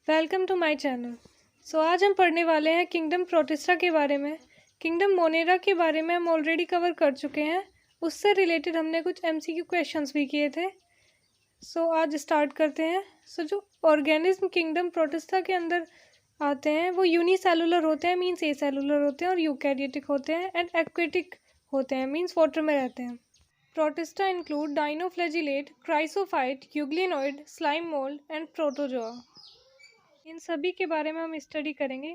Welcome to my channel. आज हम पढ़ने वाले हैं किंगडम प्रोटिस्टा के बारे में। किंगडम मोनेरा के बारे में हम ऑलरेडी कवर कर चुके हैं। उससे रिलेटेड हमने कुछ एमसीक्यू क्वेश्चंस भी किए थे। आज स्टार्ट करते हैं। जो ऑर्गेनिज्म किंगडम प्रोटिस्टा के अंदर आते हैं वो यूनिसेलुलर होते हैं, मीन्स एसेलुलर होते हैं, और यूकैरियोटिक होते हैं, एंड एक्वेटिक होते हैं, मीन्स वाटर में रहते हैं। Protista include dinoflagellate, chrysophyte, euglenoid, slime mould and protozoa. इन सभी के बारे में हम स्टडी करेंगे।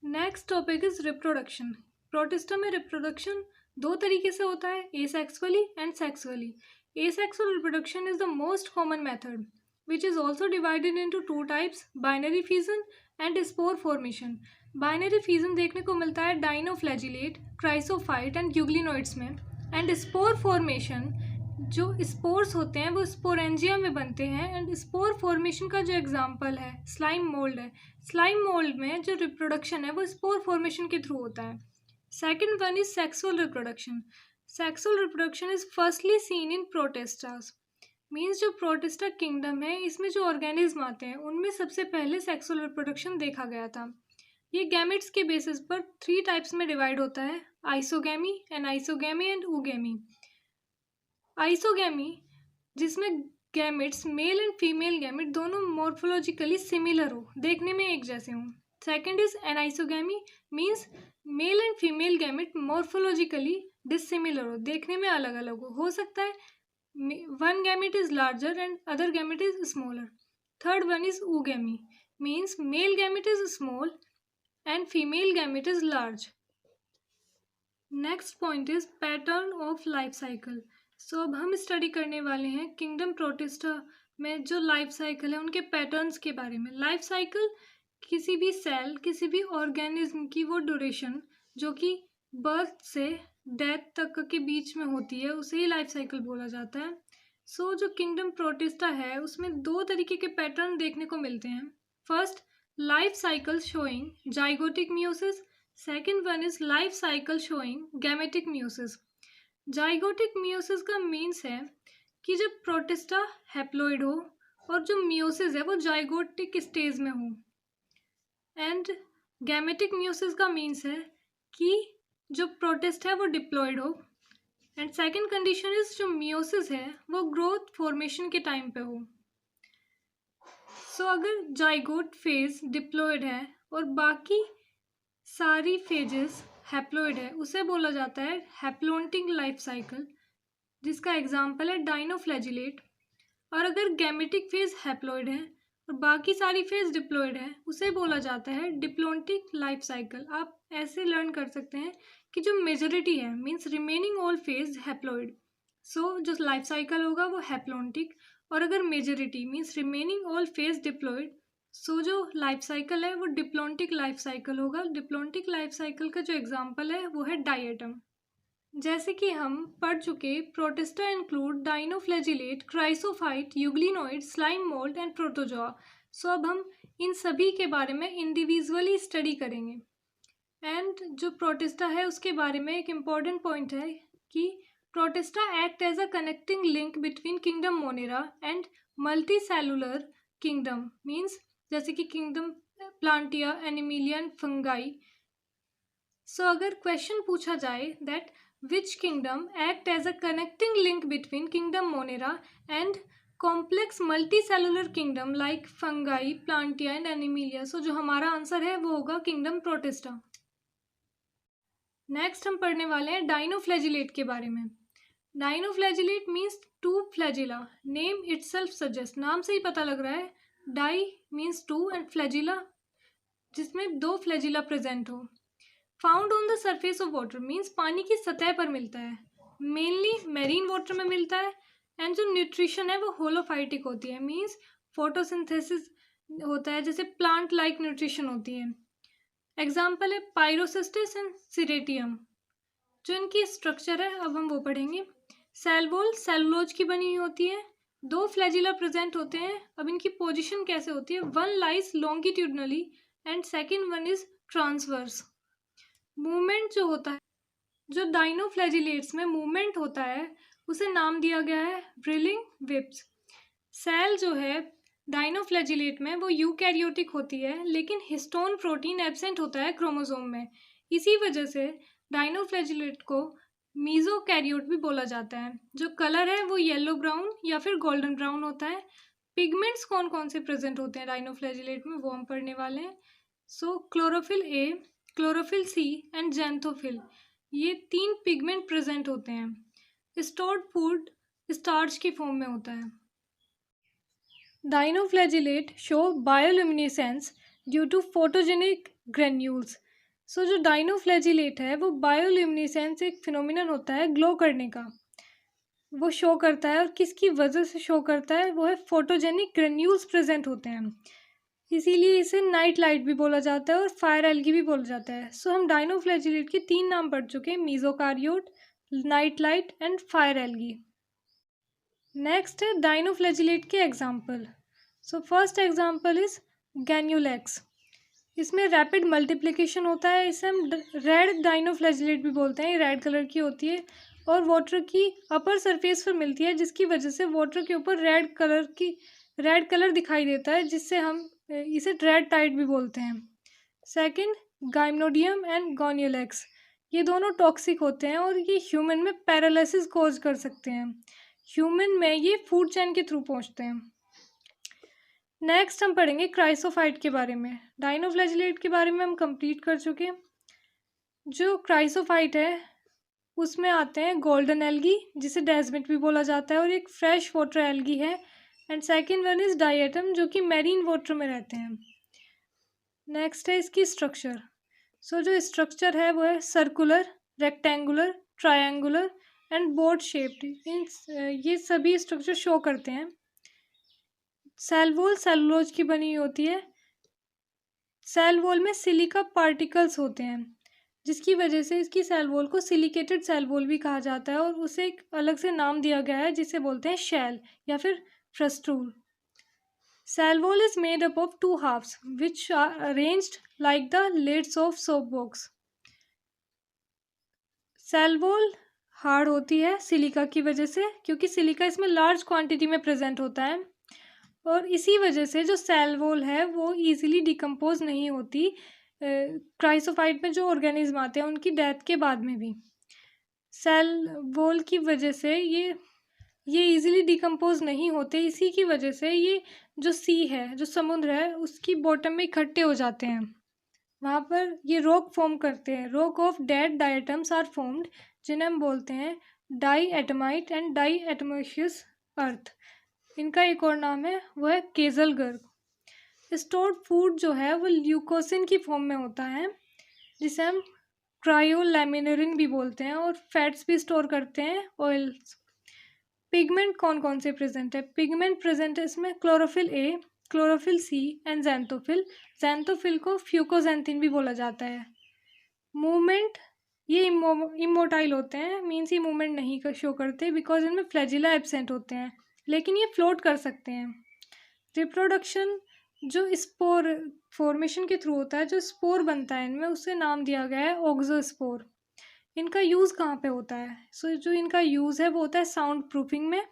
Next topic is reproduction. Protista में रिप्रोडक्शन दो तरीके से होता है, asexually and sexually. Asexual reproduction is the most common method which is also divided into two types, binary fission and spore formation. Binary fission देखने को मिलता है डाइनोफ्लैजिलेट, क्राइसोफाइट एंड यूग्लिनोइड्स में, एंड स्पोर फॉर्मेशन जो स्पोर्स होते हैं वो sporangia में बनते हैं। एंड स्पोर फॉर्मेशन का जो एग्जांपल है स्लाइम मोल्ड है। स्लाइम मोल्ड में जो रिप्रोडक्शन है वो स्पोर फॉर्मेशन के थ्रू होता है। Second one is sexual reproduction. Sexual reproduction is firstly seen in protistas. Means जो प्रोटिस्टा किंगडम है इसमें जो ऑर्गेनिज्म आते हैं उनमें सबसे पहले सेक्सुअल रिप्रोडक्शन देखा गया था। ये गैमेट्स के बेसिस पर 3 टाइप्स में डिवाइड होता है, आइसोगैमी, एनाइसोगैमी एंड ooगैमी। आइसोगैमी जिसमें gametes male and female gamete दोनों मॉर्फोलॉजिकली सिमिलर हो, देखने में एक जैसे हों। Second is anisogamy, means male and female gamete morphologically dissimilar हो, देखने में अलग अलग हो सकता है one gamete is larger and other gamete is smaller. Third one is ooगैमी, means male gamete is small and female gamete is large. Next point is pattern of life cycle. अब हम स्टडी करने वाले हैं किंगडम प्रोटिस्टा में जो life cycle है उनके patterns के बारे में। लाइफ साइकिल किसी भी सेल, किसी भी ऑर्गेनिज्म की वो ड्यूरेशन जो कि बर्थ से डेथ तक के बीच में होती है उसे ही लाइफ साइकिल बोला जाता है। जो किंगडम प्रोटिस्टा है उसमें 2 तरीके के पैटर्न देखने को मिलते हैं। First, life cycle showing zygotic meiosis. Second one is life cycle showing gametic meiosis. Zygotic meiosis का मीन्स है कि जब प्रोटिस्टा हैप्लॉइड हो और जो मियोसिस है वो जाइगोटिक स्टेज में हो। एंड गैमेटिक मियोसिस का मीन्स है कि जो प्रोटिस्ट है वो डिप्लॉइड हो। एंड सेकेंड कंडीशन इज जो मियोसिस है वो ग्रोथ फॉर्मेशन के टाइम पे हो। अगर जाइगोट फेज डिप्लॉइड है और बाकी सारी फेजेस हैप्लॉइड है उसे बोला जाता है हैप्लोन्टिक लाइफ साइकिल, जिसका एग्जाम्पल है डाइनोफ्लैजिलेट। और अगर गैमेटिक फेज हैप्लॉइड है और बाकी सारी फेज डिप्लॉइड है उसे बोला जाता है डिप्लोन्टिक लाइफ साइकिल। आप ऐसे लर्न कर सकते हैं कि जो मेजोरिटी है means remaining all phase haploid, जो लाइफ साइकिल होगा वो हैप्लोन्टिक, और अगर majority means remaining all phase diploid, जो लाइफ साइकिल है वो डिप्लोन्टिक लाइफ साइकिल होगा। डिप्लोन्टिक लाइफ साइकिल का जो एग्जाम्पल है वो है डायटम। जैसे कि हम पढ़ चुके, protista include dinoflagellate, chrysophyte, euglenoid, slime mould and protozoa. अब हम इन सभी के बारे में इंडिविजुअली स्टडी करेंगे। एंड जो प्रोटिस्टा है उसके बारे में एक इम्पॉर्टेंट पॉइंट है कि protista act as a connecting link between kingdom monera and multicellular kingdom, means जैसे कि kingdom plantae, animalia and fungi. अगर क्वेश्चन पूछा जाए that which kingdom act as a connecting link between kingdom monera and complex multicellular kingdom like fungi, plantae and animalia, जो हमारा answer है वो होगा किंगडम प्रोटिस्टा। नेक्स्ट हम पढ़ने वाले हैं डाइनोफ्लैजिलेट के बारे में। Dinoflagellate means 2 flagella, name itself suggest, नाम से ही पता लग रहा है। डाई मीन्स 2 एंड फ्लैजिला जिसमें 2 फ्लैजिला प्रेजेंट हो। Found on the surface of water means पानी की सतह पर मिलता है, मेनली मेरीन वाटर में मिलता है। एंड जो न्यूट्रिशन है वो होलोफाइटिक होती है, मीन्स फोटोसिंथेसिस होता है, जैसे प्लांट लाइक न्यूट्रिशन होती है। एग्जाम्पल है पायरोसिस्टिस एंड सिरेटियम। जो इनकी स्ट्रक्चर है अब हम वो पढ़ेंगे। सेल वॉल सेलुलोज की बनी हुई होती है, 2 फ्लैजिला प्रेजेंट होते हैं। अब इनकी पोजीशन कैसे होती है, one lies longitudinally and second one is transverse. Movement जो होता है, जो डाइनोफ्लैजिलेट्स में मूवमेंट होता है उसे नाम दिया गया है ब्रिलिंग विप्स। सेल जो है डाइनोफ्लैजिलेट में वो यूकैरियोटिक होती है, लेकिन हिस्टोन प्रोटीन एब्सेंट होता है क्रोमोसोम में। इसी वजह से डाइनोफ्लैजिलेट को मीजोकैरियोट भी बोला जाता है। जो कलर है वो येलो ब्राउन या फिर गोल्डन ब्राउन होता है। पिगमेंट्स कौन कौन से प्रेजेंट होते हैं डाइनोफ्लैजिलेट में, वो हम पढ़ने वाले हैं। So chlorophyll A, chlorophyll C and xanthophyll, ये 3 पिगमेंट प्रेजेंट होते हैं। स्टोर्ड फूड स्टार्च की फॉर्म में होता है। Dinoflagellate show bioluminescence due to photogenic granules. So जो डाइनोफ्लैजिलेट है वो बायोल्यूमिनेसेंस एक फिनोमिनन होता है ग्लो करने का, वो शो करता है। और किसकी वजह से शो करता है, वो है फोटोजेनिक ग्रेन्यूल्स प्रेजेंट होते हैं, इसीलिए इसे नाइट लाइट भी बोला जाता है और फायर एल्गी भी बोला जाता है। सो हम डाइनोफ्लैजिलेट के 3 नाम पढ़ चुके हैं, mesokaryote, night light and fire algae. Next है डाइनोफ्लैजिलेट के example. So first example is gonyaulax. इसमें रैपिड मल्टीप्लिकेशन होता है, इसे हम रेड डाइनोफ्लैजिलेट भी बोलते हैं। ये रेड कलर की होती है और वाटर की अपर सरफेस पर मिलती है, जिसकी वजह से वाटर के ऊपर रेड कलर दिखाई देता है, जिससे हम इसे रेड टाइड भी बोलते हैं। सेकंड, गाइमनोडियम एंड गॉन्यूलेक्स, ये दोनों टॉक्सिक होते हैं और ये ह्यूमन में पैरालिसिस कॉज कर सकते हैं। ह्यूमन में ये फूड चेन के थ्रू पहुंचते हैं। नेक्स्ट हम पढ़ेंगे क्राइसोफाइट के बारे में। डाइनोफ्लैजिलेट के बारे में हम कंप्लीट कर चुके हैं। जो क्राइसोफाइट है उसमें आते हैं गोल्डन एल्गी, जिसे डेजमिट भी बोला जाता है, और एक फ्रेश वाटर एल्गी है। And second one is diatom, जो कि मैरीन वाटर में रहते हैं। नेक्स्ट है इसकी स्ट्रक्चर। सो जो स्ट्रक्चर है वो है circular, rectangular, triangular and boat shaped. ये सभी स्ट्रक्चर शो करते हैं। सेल वॉल सेलुलोज की बनी होती है। सेल वॉल में सिलिका पार्टिकल्स होते हैं, जिसकी वजह से इसकी सेल वॉल को सिलिकेटेड सेल वॉल भी कहा जाता है, और उसे एक अलग से नाम दिया गया है जिसे बोलते हैं शेल या फिर फ्रस्टूल। Cell wall is made up of 2 halves which are arranged like the lids of soap box. Cell wall hard होती है सिलिका की वजह से, क्योंकि सिलिका इसमें लार्ज क्वांटिटी में प्रेजेंट होता है, और इसी वजह से जो सेल वॉल है वो इजीली डिकम्पोज नहीं होती क्राइसोफाइट में जो ऑर्गेनिज्म आते हैं उनकी डेथ के बाद में भी। सेल वॉल की वजह से ये इजीली डिकम्पोज नहीं होते, इसी की वजह से ये जो सी है, जो समुद्र है, उसकी बॉटम में इकट्ठे हो जाते हैं। वहाँ पर ये रॉक फॉर्म करते हैं। Rock of dead diatoms are formed, जिन्हें हम बोलते हैं diatomite and diatomaceous earth. इनका एक और नाम है, वो है केजल गर्ग। स्टोर्ड फूड जो है वो ल्यूकोसिन की फॉर्म में होता है, जिसे हम क्रायोलैमिनेरिन भी बोलते हैं, और फैट्स भी स्टोर करते हैं, ऑयल्स। पिगमेंट कौन कौन से प्रेजेंट है? पिगमेंट प्रेजेंट है इसमें chlorophyll A, chlorophyll C and xanthophyll. Xanthophyll को फ्यूकोजेंथिन भी बोला जाता है। मूवमेंट, ये इमोटाइल होते हैं, मीन्स ये मूवमेंट नहीं शो करते बिकॉज इनमें फ्लैजिला एब्सेंट होते हैं, लेकिन ये फ्लोट कर सकते हैं। रिप्रोडक्शन जो स्पोर फॉर्मेशन के थ्रू होता है, जो स्पोर बनता है इनमें, उससे नाम दिया गया है ऑक्सोस्पोर। इनका यूज़ कहाँ पे होता है? सो जो इनका यूज़ है वो होता है साउंड प्रूफिंग में,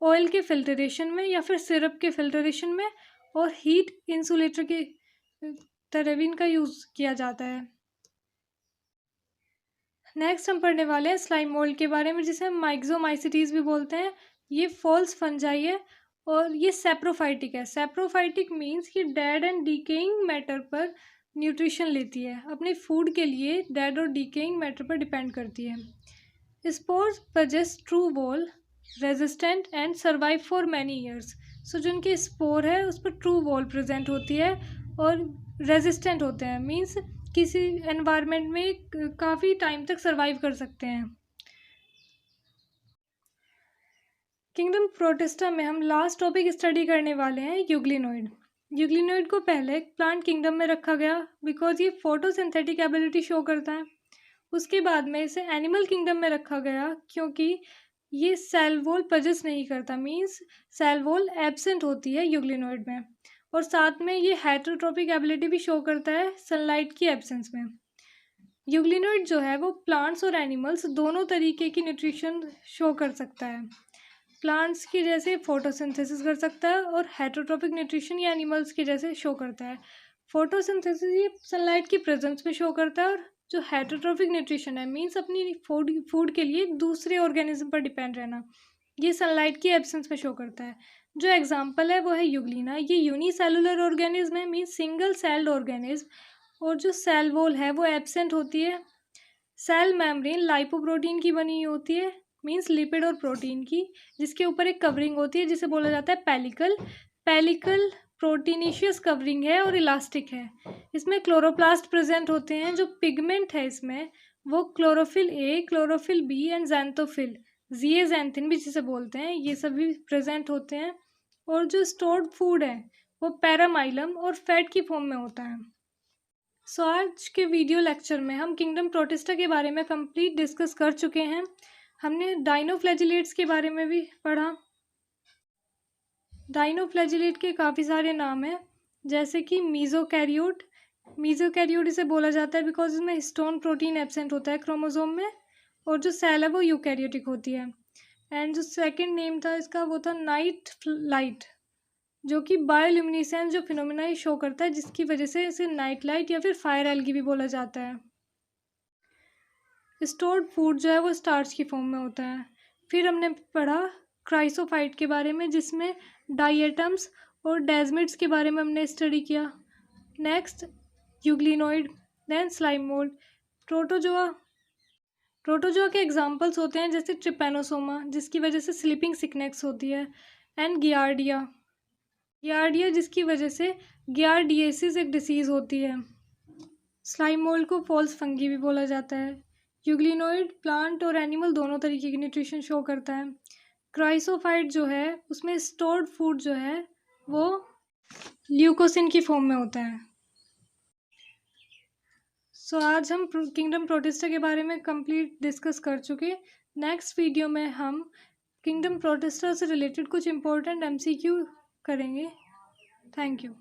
ऑयल के फिल्टरेशन में या फिर सिरप के फिल्टरेशन में, और हीट इंसुलेटर के तरह भी इनका यूज़ किया जाता है। नेक्स्ट हम पढ़ने वाले हैं स्लाइम मोल्ड के बारे में, जिसे हम माइक्सोमाइसिटीज़ भी बोलते हैं। ये फॉल्स फंजाई है और ये सेप्रोफाइटिक है। सेप्रोफाइटिक मीन्स कि डेड एंड डिकेइंग मैटर पर न्यूट्रिशन लेती है, अपने फूड के लिए डेड और डिकेइंग मैटर पर डिपेंड करती है। Spores possess true wall resistant and survive for many years. So जो उनके स्पोर है उस पर ट्रू वॉल प्रेजेंट होती है और रेजिस्टेंट होते हैं, मीन्स किसी एनवायरनमेंट में काफ़ी टाइम तक सर्वाइव कर सकते हैं। किंगडम प्रोटिस्टा में हम लास्ट टॉपिक स्टडी करने वाले हैं यूग्लिनोइड। यूग्लिनोइड को पहले प्लांट किंगडम में रखा गया बिकॉज ये फोटोसिंथेटिक एबिलिटी शो करता है। उसके बाद में इसे एनिमल किंगडम में रखा गया क्योंकि ये सेल वॉल पजेस नहीं करता, मीन्स सेल वॉल एब्सेंट होती है यूग्लिनोइड में, और साथ में ये हेटेरोट्रोपिक एबिलिटी भी शो करता है सनलाइट की एब्सेंस में। यूग्लिनोइड जो है वो प्लांट्स और एनिमल्स दोनों तरीके की न्यूट्रिशन शो कर सकता है। प्लांट्स की जैसे फोटोसिंथेसिस कर सकता है और हेटरोट्रॉपिक न्यूट्रिशन या एनिमल्स के जैसे शो करता है। फोटोसिंथेसिस ये सनलाइट की प्रेजेंस में शो करता है, और जो हेटरोट्रॉपिक न्यूट्रिशन है मीन्स अपनी फूड के लिए दूसरे ऑर्गेनिज्म पर डिपेंड रहना, ये सनलाइट की एब्सेंस में शो करता है। जो एग्जांपल है वो है यूग्लिना, ये यूनिसेलुलर ऑर्गेनिज्म है, मीन्स सिंगल सेल्ड ऑर्गेनिज्म, और जो सेल वॉल है वो एब्सेंट होती है। सेल मेम्ब्रेन लाइपोप्रोटीन की बनी हुई होती है, मीन्स लिपिड और प्रोटीन की, जिसके ऊपर एक कवरिंग होती है जिसे बोला जाता है पेलिकल। पेलिकल प्रोटीनेशियस कवरिंग है और इलास्टिक है। इसमें क्लोरोप्लास्ट प्रेजेंट होते हैं। जो पिगमेंट है इसमें वो chlorophyll A, chlorophyll B and xanthophyll, zeaxanthin भी जिसे बोलते हैं, ये सभी प्रेजेंट होते हैं। और जो स्टोर्ड फूड है वो पैरामाइलम और फैट की फॉर्म में होता है। सो आज के वीडियो लेक्चर में हम किंगडम प्रोटिस्टा के बारे में कंप्लीट डिस्कस कर चुके हैं। हमने डाइनोफ्लैजिलेट्स के बारे में भी पढ़ा। डाइनोफ्लैजिलेट के काफ़ी सारे नाम हैं, जैसे कि मीज़ोकैरियोट। मीज़ोकैरियोट इसे बोला जाता है बिकॉज इसमें हिस्टोन प्रोटीन एब्सेंट होता है क्रोमोसोम में, और जो सेल है वो यूकैरियोटिक होती है। एंड जो सेकंड नेम था इसका वो था नाइट लाइट, जो कि बायोल्यूमिनेसेंस जो फिनोमिना शो करता है, जिसकी वजह से इसे नाइट लाइट या फिर फायर एल्गी भी बोला जाता है। स्टोर्ड फूड जो है वो स्टार्च की फॉर्म में होता है। फिर हमने पढ़ा क्राइसोफाइट के बारे में, जिसमें डाइएटम्स और डेजमिड्स के बारे में हमने स्टडी किया। Next euglenoid, then slime mould. Protozoa protozoa के एग्जांपल्स होते हैं जैसे ट्रिपेनोसोमा, जिसकी वजह से स्लीपिंग सिकनेस होती है, एंड गियार्डिया जिसकी वजह से गियार्डिएसिस एक डिसीज़ होती है। स्लाइम मोल्ड को फॉल्स फंगी भी बोला जाता है। यूग्लिनोइड प्लांट और एनिमल दोनों तरीके की न्यूट्रिशन शो करता है। क्राइसोफाइट जो है उसमें स्टोर्ड फूड जो है वो ल्यूकोसिन की फॉर्म में होता है। सो आज हम किंगडम प्रोटिस्टा के बारे में कंप्लीट डिस्कस कर चुके। नेक्स्ट वीडियो में हम किंगडम प्रोटिस्टा से रिलेटेड कुछ इंपॉर्टेंट MCQ करेंगे। Thank you.